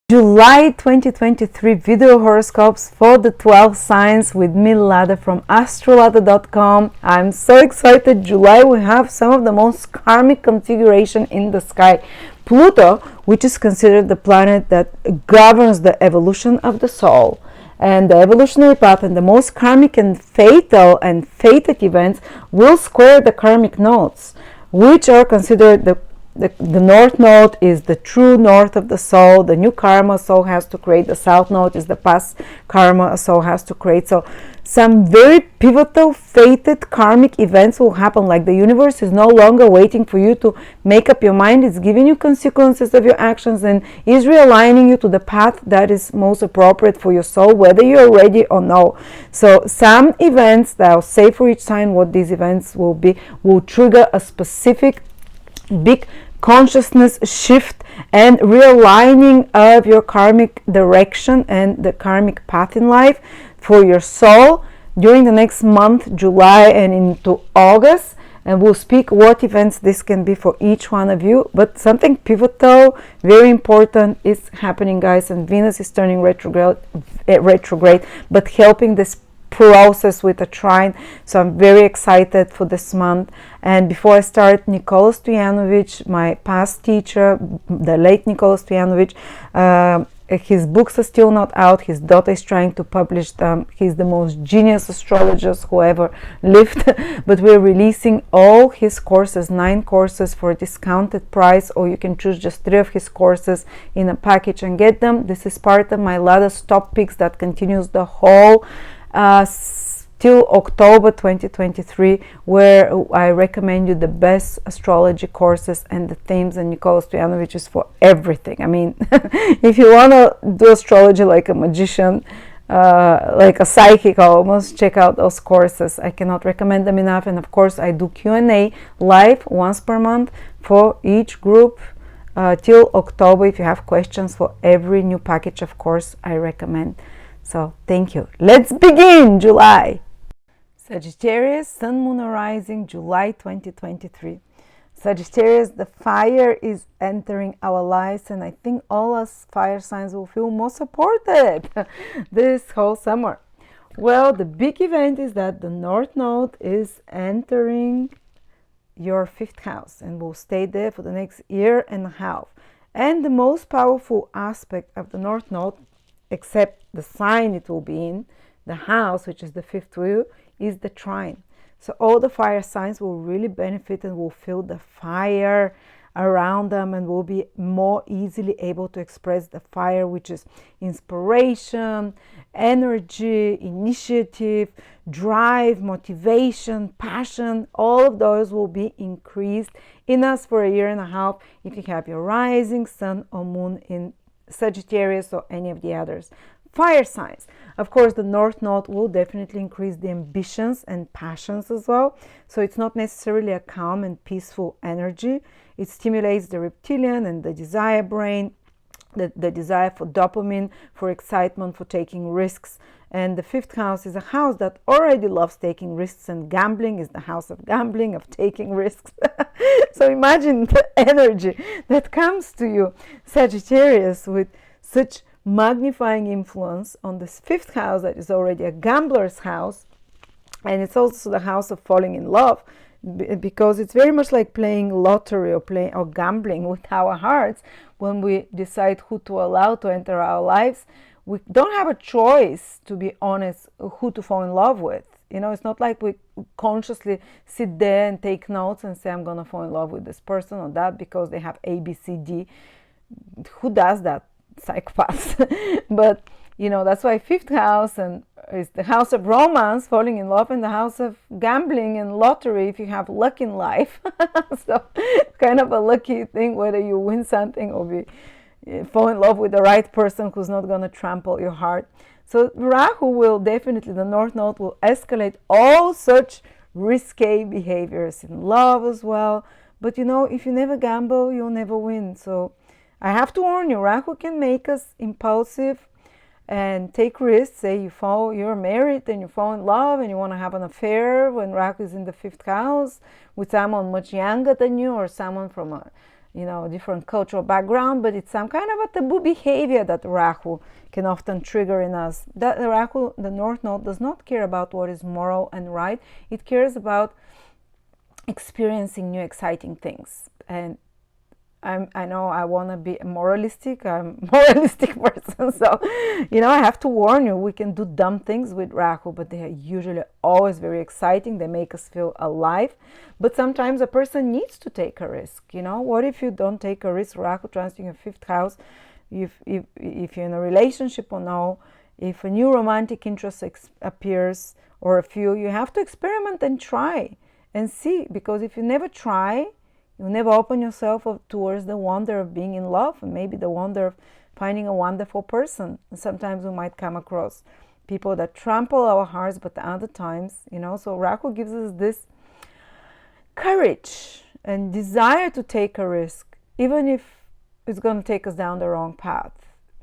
July 2023 video horoscopes for the 12 signs with me, Lada, from Astrolada.com. I'm so excited. July, we have some of the most karmic configuration in the sky. Pluto, which is considered the planet that governs the evolution of the soul and the evolutionary path, and the most karmic and fatal and fated events will square the karmic nodes, which are considered the north node is the true north of the soul, the new karma soul has to create. The south node is the past karma soul has to create. So some very pivotal fated karmic events will happen, like the universe is no longer waiting for you to make up your mind. It's giving you consequences of your actions and is realigning you to the path that is most appropriate for your soul, whether you're ready or no. So some events that I'll say for each sign what these events will be will trigger a specific big consciousness shift and realigning of your karmic direction and the karmic path in life for your soul during the next month, July and into August. And we'll speak what events this can be for each one of you. But something pivotal, very important, is happening, guys. And Venus is turning retrograde, but helping this process with a trine. So I'm very excited for this month. And before I start, Nikola Stojanovic, my past teacher, the late Nikola Stojanovic, his books are still not out. His daughter is trying to publish them. He's the most genius astrologist who ever lived. But we're releasing all his courses, 9 courses, for a discounted price, or you can choose just 3 of his courses in a package and get them. This is part of my Lada's Top Picks that continues the whole till October 2023, where I recommend you the best astrology courses and the themes, and Nikola Stojanovic is for everything. I mean, if you want to do astrology like a magician, like a psychic almost, check out those courses. I cannot recommend them enough. And of course I do Q&A live once per month for each group till October. If you have questions for every new package of course I recommend. So thank you. Let's begin July. Sagittarius, Sun, Moon, Rising, July 2023. Sagittarius, the fire is entering our lives, and I think all us fire signs will feel more supported this whole summer. Well, the big event is that the North Node is entering your 5th house and will stay there for the next year and a half. And the most powerful aspect of the North Node, except the sign it will be in, the house, which is the 5th wheel, is the trine. So all the fire signs will really benefit and will feel the fire around them and will be more easily able to express the fire, which is inspiration, energy, initiative, drive, motivation, passion. All of those will be increased in us for a year and a half if you have your rising sun or moon in Sagittarius or any of the others. Fire signs. Of course, the North Node will definitely increase the ambitions and passions as well. So it's not necessarily a calm and peaceful energy. It stimulates the reptilian and the desire brain, the desire for dopamine, for excitement, for taking risks. And the 5th house is a house that already loves taking risks, and gambling is the house of gambling, of taking risks. So imagine the energy that comes to you, Sagittarius, with such magnifying influence on this 5th house that is already a gambler's house, and it's also the house of falling in love, because it's very much like playing lottery or gambling with our hearts. When we decide who to allow to enter our lives, we don't have a choice, to be honest, who to fall in love with. You know, it's not like we consciously sit there and take notes and say, I'm gonna fall in love with this person or that because they have A, B, C, D. Who does that? Psychopaths. But you know, that's why 5th house and is the house of romance, falling in love, and the house of gambling and lottery if you have luck in life. So it's kind of a lucky thing whether you win something or fall in love with the right person who's not going to trample your heart. So Rahu will definitely, the North Node will escalate all such risque behaviors in love as well. But you know, if you never gamble, you'll never win. So I have to warn you, Rahu can make us impulsive and take risks. Say you're married and you fall in love and you want to have an affair when Rahu is in the 5th house with someone much younger than you, or someone from a different cultural background, but it's some kind of a taboo behavior that Rahu can often trigger in us. That Rahu, the North Node, does not care about what is moral and right. It cares about experiencing new exciting things. And I know I want to be moralistic. I'm a moralistic person, so I have to warn you, we can do dumb things with Rahu, but they are usually always very exciting. They make us feel alive. But sometimes a person needs to take a risk. What if you don't take a risk? Rahu transiting your fifth house, if you're in a relationship or no, if a new romantic interest appears, or a few, you have to experiment and try and see, because if you never try, you never open yourself up towards the wonder of being in love, and maybe the wonder of finding a wonderful person. And sometimes we might come across people that trample our hearts, but other times, so Rahu gives us this courage and desire to take a risk, even if it's going to take us down the wrong path.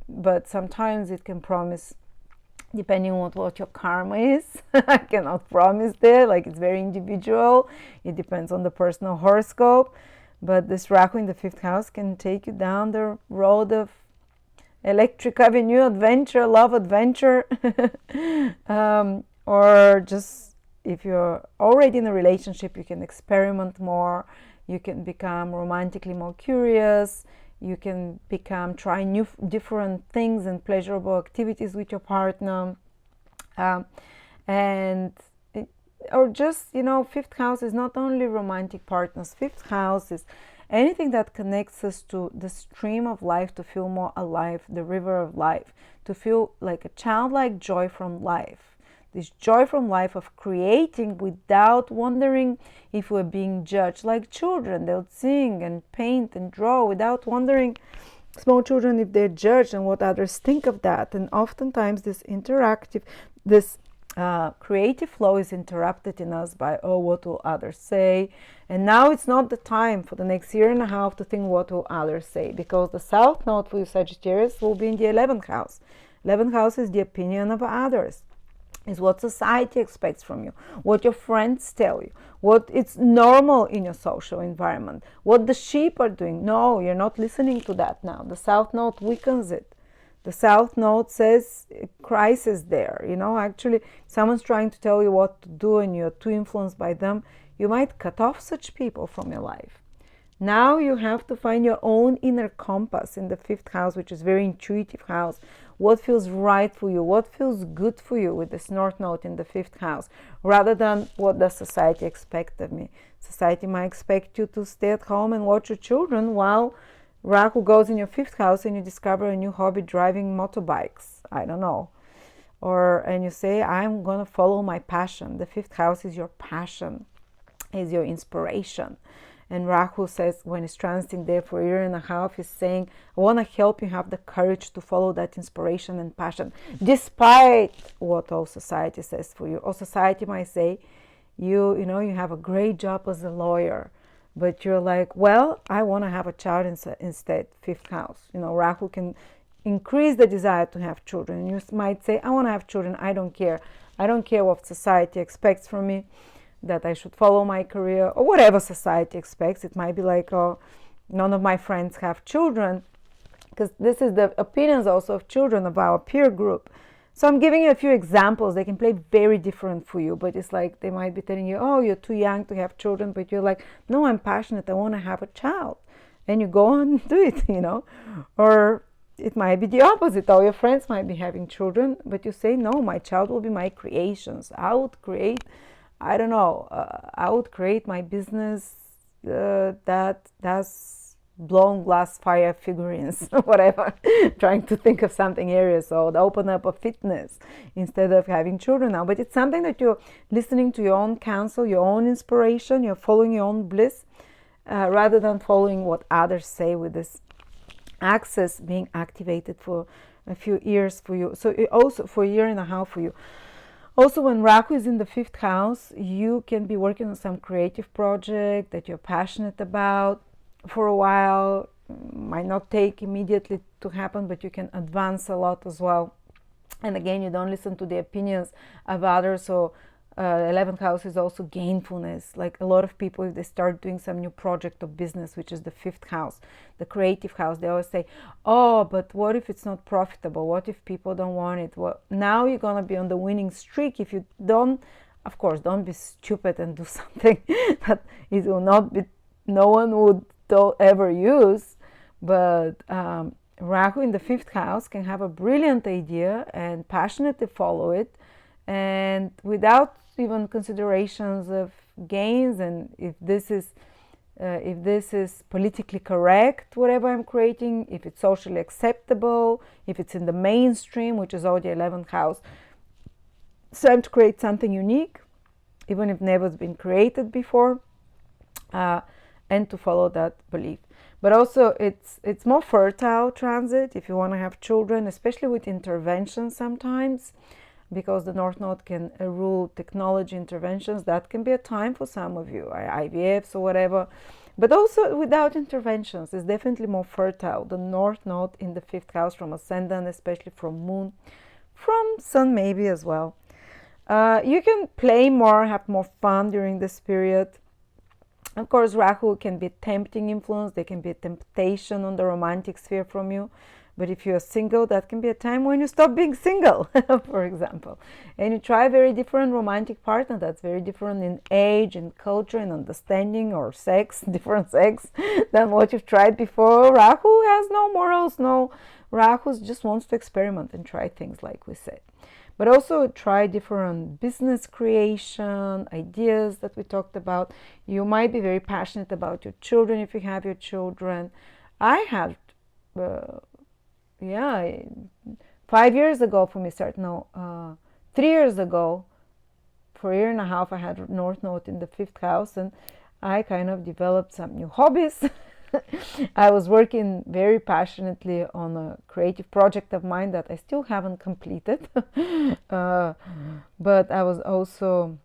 But sometimes it can promise, depending on what your karma is. I cannot promise there, it's very individual. It depends on the personal horoscope. But this Rahu in the fifth house can take you down the road of electric avenue adventure, love adventure. Or just, if you're already in a relationship, you can experiment more. You can become romantically more curious. You can try new different things and pleasurable activities with your partner. Fifth house is not only romantic partners. Fifth house is anything that connects us to the stream of life, to feel more alive, the river of life, to feel like a childlike joy from life. This joy from life of creating without wondering if we're being judged. Like children, they'll sing and paint and draw without wondering, small children, if they're judged and what others think of that. And oftentimes this creative flow is interrupted in us by, what will others say? And now it's not the time for the next year and a half to think what will others say, because the South Node for you Sagittarius will be in the 11th house. 11th house is the opinion of others. Is what society expects from you, what your friends tell you, what it's normal in your social environment, what the sheep are doing. No, you're not listening to that now. The South Node weakens it. The South Node says crisis there. Actually, someone's trying to tell you what to do and you're too influenced by them. You might cut off such people from your life. Now you have to find your own inner compass in the fifth house, which is very intuitive house. What feels right for you? What feels good for you with this North Node in the fifth house, rather than what does society expect of me? Society might expect you to stay at home and watch your children while Rahu goes in your fifth house and you discover a new hobby, driving motorbikes. I don't know. And you say, I'm going to follow my passion. The fifth house is your passion, is your inspiration. And Rahu says, when he's transiting there for a year and a half, he's saying, I want to help you have the courage to follow that inspiration and passion, despite what all society says for you. Or society might say, you have a great job as a lawyer, but you're like, well, I want to have a child instead, fifth house. Rahu can increase the desire to have children. And you might say, I want to have children, I don't care. I don't care what society expects from me, that I should follow my career, or whatever society expects. It might be like, none of my friends have children, because this is the opinions also of children of our peer group. So I'm giving you a few examples. They can play very different for you, but it's like they might be telling you, you're too young to have children, but you're like, no, I'm passionate, I want to have a child. And you go and do it, Or it might be the opposite. All your friends might be having children, but you say, no, my child will be my creations. I would create my business that does blown glass fire figurines, whatever. Trying to think of something area, so open up a fitness instead of having children now. But it's something that you're listening to your own counsel, your own inspiration, you're following your own bliss, rather than following what others say, with this axis being activated for a few years for you. So also for a year and a half for you. Also, when Rahu is in the fifth house, you can be working on some creative project that you're passionate about for a while. Might not take immediately to happen, but you can advance a lot as well. And again, you don't listen to the opinions of others, or 11th house is also gainfulness. Like a lot of people, if they start doing some new project or business, which is the 5th house, the creative house, they always say, oh, but what if it's not profitable? What if people don't want it? Well, now you're going to be on the winning streak. If you don't, of course, don't be stupid and do something that it will not be, no one would ever use. But Rahu in the 5th house can have a brilliant idea and passionately follow it, and without even considerations of gains, and if this is politically correct, whatever I'm creating, if it's socially acceptable, if it's in the mainstream, which is all the 11th house. So I'm to create something unique, even if never been created before, and to follow that belief. But also it's more fertile transit if you want to have children, especially with interventions sometimes, because the North Node can rule technology interventions. That can be a time for some of you, IVFs or whatever. But also without interventions, it's definitely more fertile. The North Node in the 5th house from Ascendant, especially from Moon, from Sun maybe as well. You can play more, have more fun during this period. Of course, Rahu can be a tempting influence. There can be a temptation on the romantic sphere from you. But if you're single, that can be a time when you stop being single, for example. And you try a very different romantic partner that's very different in age, in culture, in understanding, or sex, different sex, than what you've tried before. Rahu has no morals, no. Rahu just wants to experiment and try things, like we said. But also try different business creation, ideas that we talked about. You might be very passionate about your children if you have your children. I had... 5 years ago for me, 3 years ago, for a year and a half, I had North Node in the 5th house, and I kind of developed some new hobbies. I was working very passionately on a creative project of mine that I still haven't completed. But I was also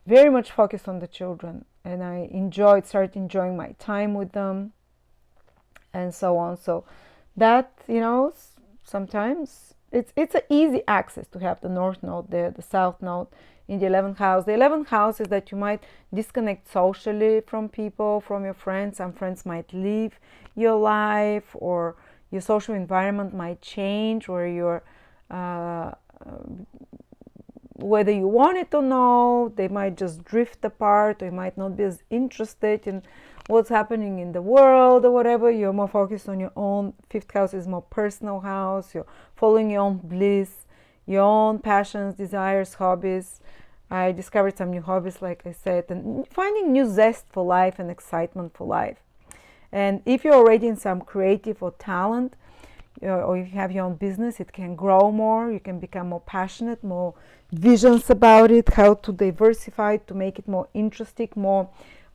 very much focused on the children, and I started enjoying my time with them, and so on. So that, sometimes it's an easy access to have the North Node there, the South Node in the 11th house. The 11th house is that you might disconnect socially from people, from your friends. Some friends might leave your life, or your social environment might change, or your whether you want it or no, they might just drift apart, or you might not be as interested in what's happening in the world or whatever. You're more focused on your own. 5th house is more personal house. You're following your own bliss, your own passions, desires, hobbies. I discovered some new hobbies, like I said, and finding new zest for life and excitement for life. And if you're already in some creative or talent, or if you have your own business, it can grow more. You can become more passionate, more visions about it, how to diversify it, to make it more interesting, more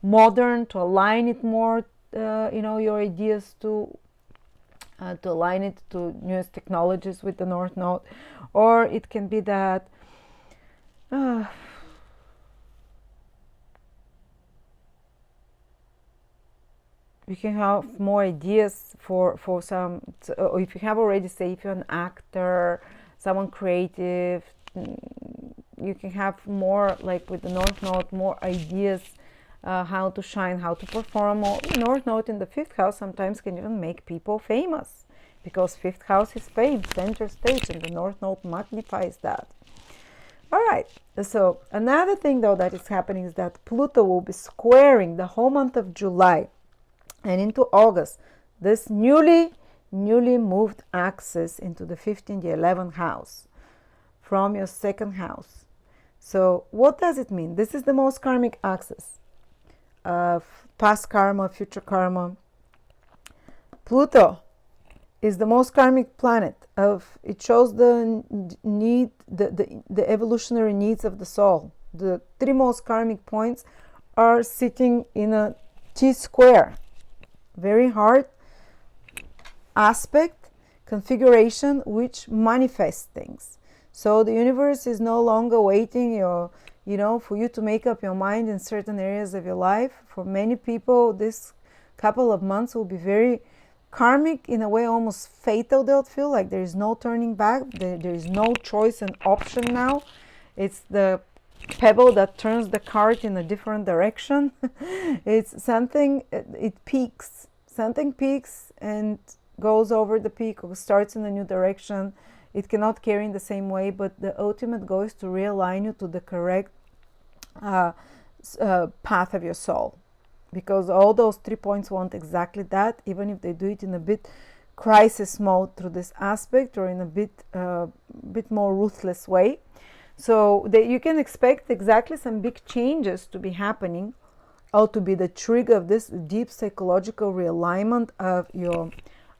modern, to align it more, your ideas to align it to newest technologies with the North Node. Or it can be that you can have more ideas for some, or if you have already, say, if you're an actor, someone creative, you can have more, like with the North Node, more ideas how to shine, how to perform. Or North Node in the 5th house sometimes can even make people famous, because 5th house is fame, center stage, and the North Node magnifies that. All right, so another thing though that is happening is that Pluto will be squaring the whole month of July and into August this newly moved axis into the 5th, the 11th house from your 2nd house. So what does it mean? This is the most karmic axis of past karma, future karma. Pluto is the most karmic planet of, it shows the need, the evolutionary needs of the soul. The 3 most karmic points are sitting in a T-square, very hard aspect configuration, which manifests things. So the universe is no longer waiting for you to make up your mind in certain areas of your life. For many people, this couple of months will be very karmic, in a way almost fatal. They'll feel like there is no turning back, there is no choice and option now. It's the pebble that turns the cart in a different direction. It's something, it peaks. Something peaks and goes over the peak or starts in a new direction. It cannot carry in the same way, but the ultimate goal is to realign you to the correct path of your soul. Because all those 3 points want exactly that, even if they do it in a bit crisis mode through this aspect, or in a bit more ruthless way. So that you can expect exactly some big changes to be happening, or to be the trigger of this deep psychological realignment of your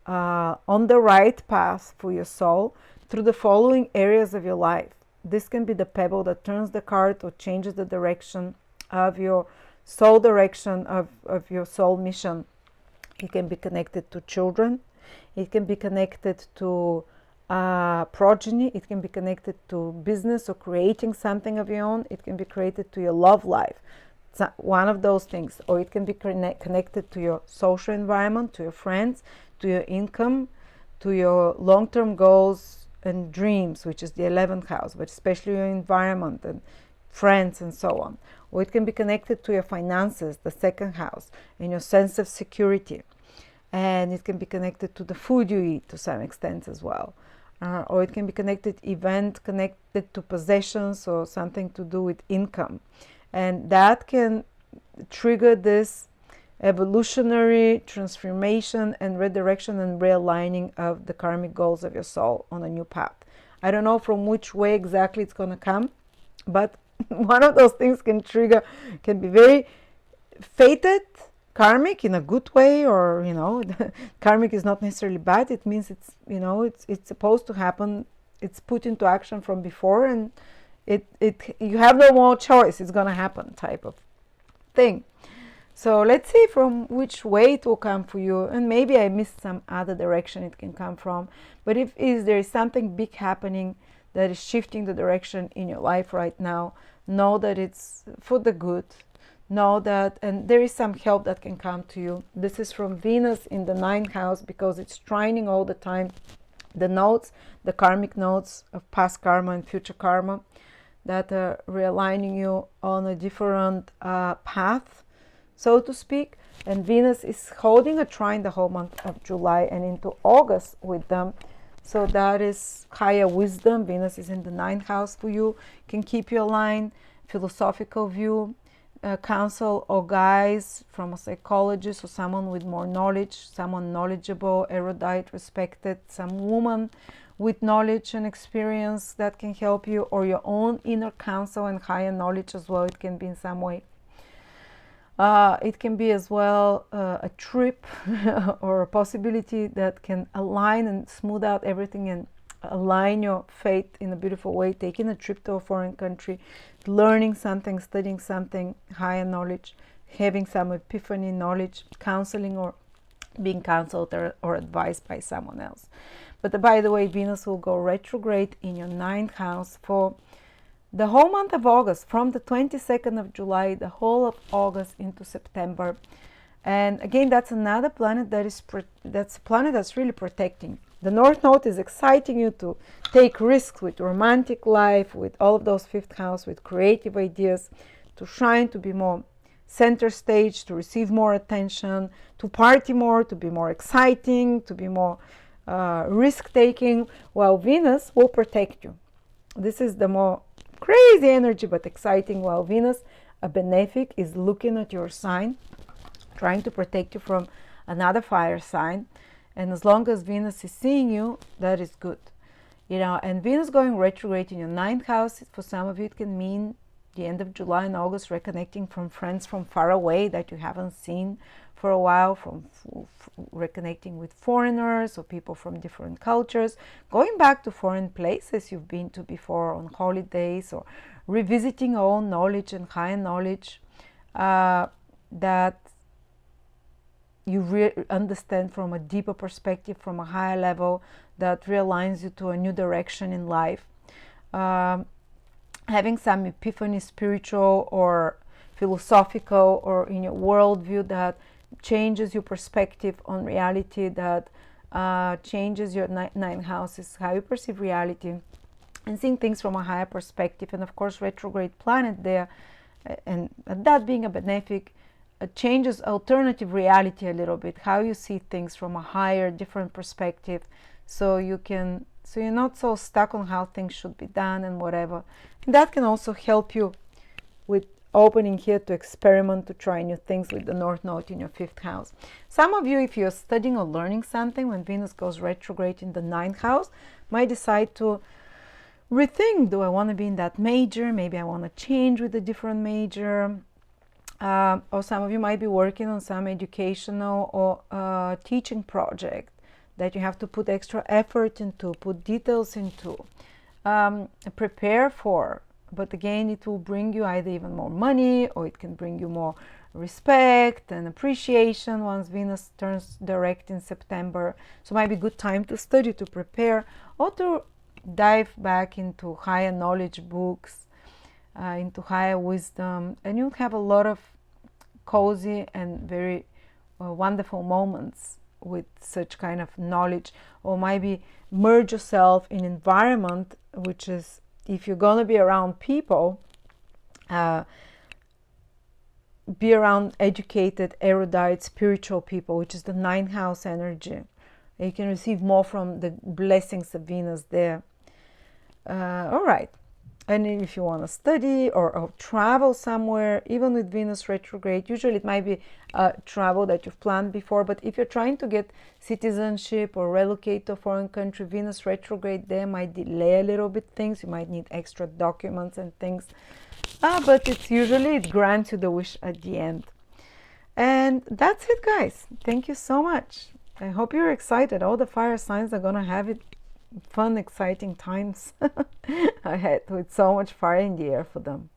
on the right path for your soul through the following areas of your life. This can be the pebble that turns the cart or changes the direction of your soul direction of your soul mission. It can be connected to children. It can be connected to progeny. It can be connected to business or creating something of your own. It can be created to your love life. It's one of those things. Or it can be connected to your social environment, to your friends, to your income, to your long-term goals and dreams, which is the 11th house, but especially your environment and friends and so on. Or it can be connected to your finances, the 2nd house, and your sense of security. And it can be connected to the food you eat to some extent as well. Or it can be connected to possessions or something to do with income. And that can trigger this evolutionary transformation and redirection and realigning of the karmic goals of your soul on a new path. I don't know from which way exactly it's going to come, but one of those things can be very fated, karmic in a good way, or karmic is not necessarily bad. It means it's supposed to happen. It's put into action from before, and you have no more choice. It's gonna happen, type of thing. So let's see from which way it will come for you, and maybe I missed some other direction it can come from. But if there is something big happening that is shifting the direction in your life right now, know that it's for the good. Know that, and there is some help that can come to you. This is from Venus in the 9th house, because it's trining all the time the nodes, the karmic nodes of past karma and future karma, that are realigning you on a different path, so to speak. And Venus is holding a trine the whole month of July and into August with them. So that is higher wisdom. Venus is in the 9th house for you, can keep you aligned, philosophical view, counsel or guidance from a psychologist or someone with more knowledge, someone knowledgeable, erudite, respected, some woman with knowledge and experience that can help you, or your own inner counsel and higher knowledge as well. It can be in some way. It can be as well a trip or a possibility that can align and smooth out everything and align your fate in a beautiful way. Taking a trip to a foreign country, learning something, studying something, higher knowledge, having some epiphany knowledge, counseling, or being counseled or advised by someone else. But by the way, Venus will go retrograde in your 9th house for the whole month of August, from the 22nd of July, the whole of August into September. And again, that's another planet that's a planet that's really protecting. The North Node is exciting you to take risks with romantic life, with all of those 5th house, with creative ideas, to shine, to be more center stage, to receive more attention, to party more, to be more exciting, to be more risk-taking, while Venus will protect you. This is the more crazy energy, but exciting, while Venus, a benefic, is looking at your sign, trying to protect you from another fire sign. And as long as Venus is seeing you, that is good. And Venus going retrograde in your 9th house, for some of you it can mean the end of July and August, reconnecting from friends from far away that you haven't seen for a while, from reconnecting with foreigners or people from different cultures, going back to foreign places you've been to before on holidays, or revisiting your own knowledge and higher knowledge that you understand from a deeper perspective, from a higher level, that realigns you to a new direction in life. Having some epiphany, spiritual or philosophical, or in your worldview, that changes your perspective on reality, that changes your 9 houses, how you perceive reality, and seeing things from a higher perspective. And of course, retrograde planet there, and that being a benefic, changes alternative reality a little bit, how you see things from a higher, different perspective, so you're not so stuck on how things should be done and whatever. And that can also help you with opening here to experiment, to try new things with the North Node in your 5th house. Some of you, if you're studying or learning something, when Venus goes retrograde in the 9th house, might decide to rethink, do I want to be in that major? Maybe I want to change with a different major. Or some of you might be working on some educational or teaching project that you have to put extra effort into, put details into, prepare for. But again, it will bring you either even more money, or it can bring you more respect and appreciation once Venus turns direct in September. So it might be a good time to study, to prepare, or to dive back into higher knowledge books, into higher wisdom, and you'll have a lot of cozy and very wonderful moments with such kind of knowledge. Or maybe merge yourself in environment, which is, if you're going to be around people, be around educated, erudite, spiritual people, which is the 9th house energy. You can receive more from the blessings of Venus there. All right. And if you want to study or travel somewhere, even with Venus retrograde, usually it might be travel that you've planned before. But if you're trying to get citizenship or relocate to a foreign country, Venus retrograde there might delay a little bit things. You might need extra documents and things. But it grants you the wish at the end. And that's it, guys. Thank you so much. I hope you're excited. All the fire signs are going to have it fun, exciting times ahead with so much fire in the air for them.